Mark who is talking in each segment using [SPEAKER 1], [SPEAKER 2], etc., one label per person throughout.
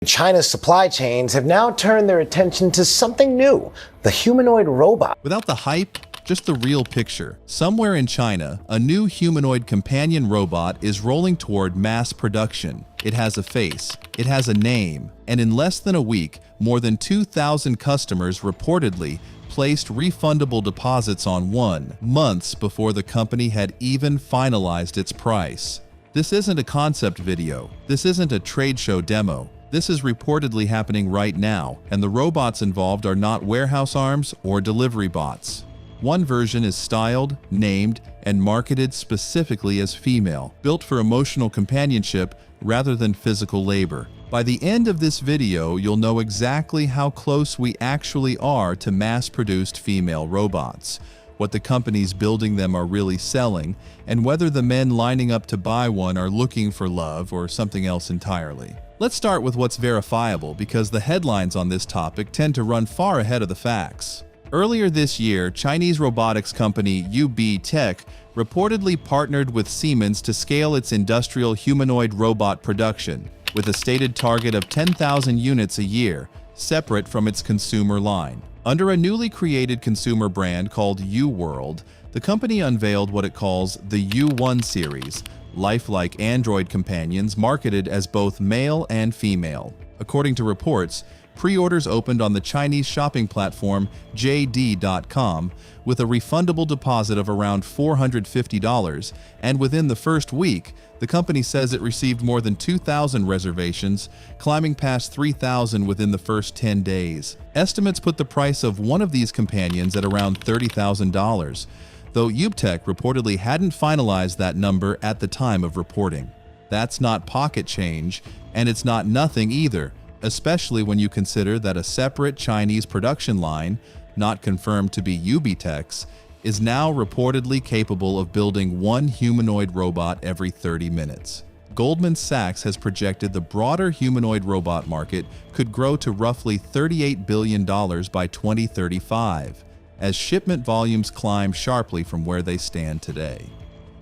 [SPEAKER 1] China's supply chains have now turned their attention to something new, the humanoid robot.
[SPEAKER 2] Without the hype, just the real picture. Somewhere in China, a new humanoid companion robot is rolling toward mass production. It has a face, it has a name, and in less than a week, more than 2,000 customers reportedly placed refundable deposits on one, months before the company had even finalized its price. This isn't a concept video. This isn't a trade show demo. This is reportedly happening right now, and the robots involved are not warehouse arms or delivery bots. One version is styled, named, and marketed specifically as female, built for emotional companionship rather than physical labor. By the end of this video, you'll know exactly how close we actually are to mass-produced female robots, what the companies building them are really selling, and whether the men lining up to buy one are looking for love or something else entirely. Let's start with what's verifiable, because the headlines on this topic tend to run far ahead of the facts. Earlier this year, Chinese robotics company UB Tech reportedly partnered with Siemens to scale its industrial humanoid robot production, with a stated target of 10,000 units a year, separate from its consumer line. Under a newly created consumer brand called U-World, the company unveiled what it calls the U1 series, lifelike android companions marketed as both male and female. According to reports, pre-orders opened on the Chinese shopping platform JD.com with a refundable deposit of around $450, and within the first week, the company says it received more than 2,000 reservations, climbing past 3,000 within the first 10 days. Estimates put the price of one of these companions at around $30,000, though UBTech reportedly hadn't finalized that number at the time of reporting. That's not pocket change, and it's not nothing either, especially when you consider that a separate Chinese production line, not confirmed to be UBTech's, is now reportedly capable of building one humanoid robot every 30 minutes. Goldman Sachs has projected the broader humanoid robot market could grow to roughly $38 billion by 2035, as shipment volumes climb sharply from where they stand today.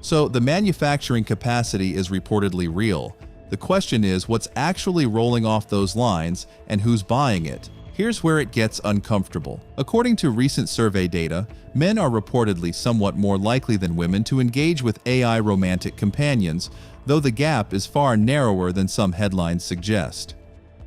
[SPEAKER 2] So the manufacturing capacity is reportedly real. The question is what's actually rolling off those lines and who's buying it. Here's where it gets uncomfortable. According to recent survey data, men are reportedly somewhat more likely than women to engage with AI romantic companions, though the gap is far narrower than some headlines suggest.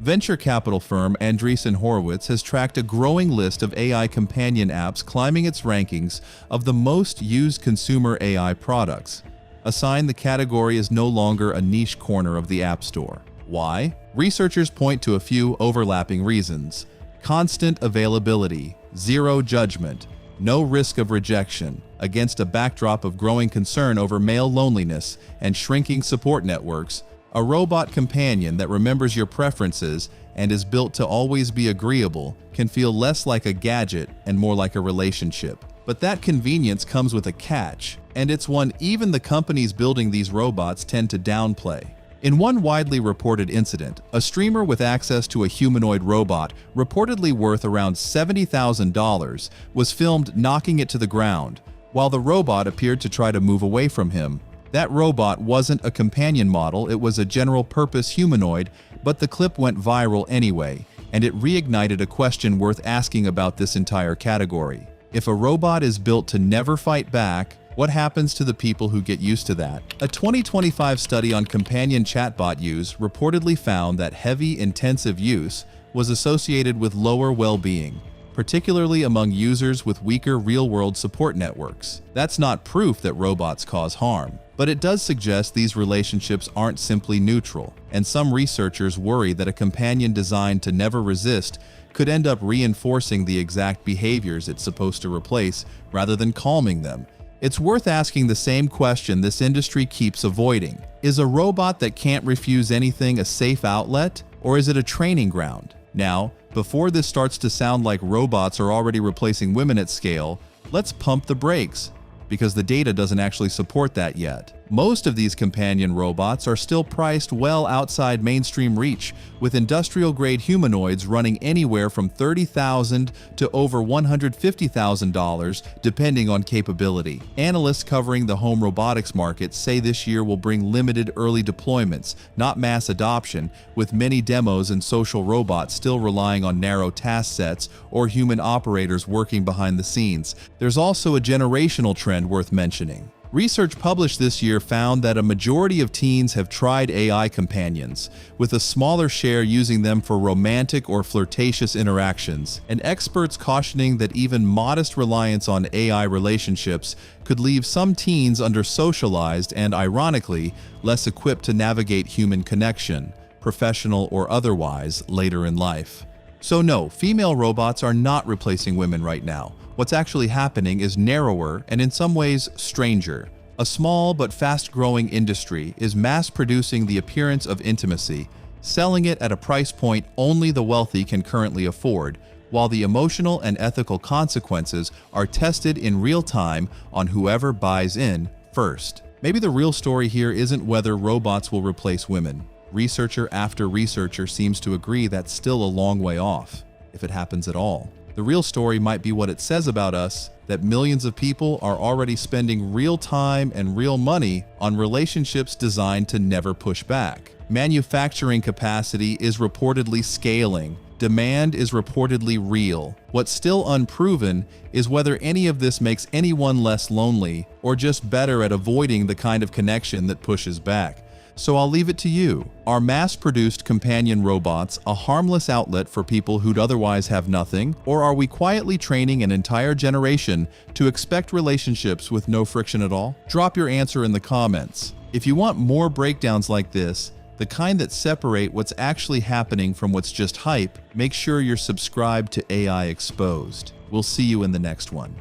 [SPEAKER 2] Venture capital firm Andreessen Horowitz has tracked a growing list of AI companion apps climbing its rankings of the most used consumer AI products, a sign the category is no longer a niche corner of the App Store. Why? Researchers point to a few overlapping reasons: constant availability, zero judgment, no risk of rejection, against a backdrop of growing concern over male loneliness and shrinking support networks. A robot companion that remembers your preferences and is built to always be agreeable can feel less like a gadget and more like a relationship. But that convenience comes with a catch, and it's one even the companies building these robots tend to downplay. In one widely reported incident, a streamer with access to a humanoid robot, reportedly worth around $70,000, was filmed knocking it to the ground, while the robot appeared to try to move away from him. That robot wasn't a companion model, it was a general-purpose humanoid, but the clip went viral anyway, and it reignited a question worth asking about this entire category. If a robot is built to never fight back, what happens to the people who get used to that? A 2025 study on companion chatbot use reportedly found that heavy, intensive use was associated with lower well-being, particularly among users with weaker real-world support networks. That's not proof that robots cause harm, but it does suggest these relationships aren't simply neutral, and some researchers worry that a companion designed to never resist could end up reinforcing the exact behaviors it's supposed to replace rather than calming them. It's worth asking the same question this industry keeps avoiding. Is a robot that can't refuse anything a safe outlet, or is it a training ground? Now, before this starts to sound like robots are already replacing women at scale, let's pump the brakes, because the data doesn't actually support that yet. Most of these companion robots are still priced well outside mainstream reach, with industrial-grade humanoids running anywhere from $30,000 to over $150,000, depending on capability. Analysts covering the home robotics market say this year will bring limited early deployments, not mass adoption, with many demos and social robots still relying on narrow task sets or human operators working behind the scenes. There's also a generational trend worth mentioning. Research published this year found that a majority of teens have tried AI companions, with a smaller share using them for romantic or flirtatious interactions, and experts cautioning that even modest reliance on AI relationships could leave some teens under-socialized and, ironically, less equipped to navigate human connection, professional or otherwise, later in life. So no, female robots are not replacing women right now. What's actually happening is narrower and in some ways stranger. A small but fast-growing industry is mass-producing the appearance of intimacy, selling it at a price point only the wealthy can currently afford, while the emotional and ethical consequences are tested in real time on whoever buys in first. Maybe the real story here isn't whether robots will replace women. Researcher after researcher seems to agree that's still a long way off, if it happens at all. The real story might be what it says about us, that millions of people are already spending real time and real money on relationships designed to never push back. Manufacturing capacity is reportedly scaling. Demand is reportedly real. What's still unproven is whether any of this makes anyone less lonely or just better at avoiding the kind of connection that pushes back. So I'll leave it to you. Are mass-produced companion robots a harmless outlet for people who'd otherwise have nothing? Or are we quietly training an entire generation to expect relationships with no friction at all? Drop your answer in the comments. If you want more breakdowns like this, the kind that separate what's actually happening from what's just hype, make sure you're subscribed to AI Exposed. We'll see you in the next one.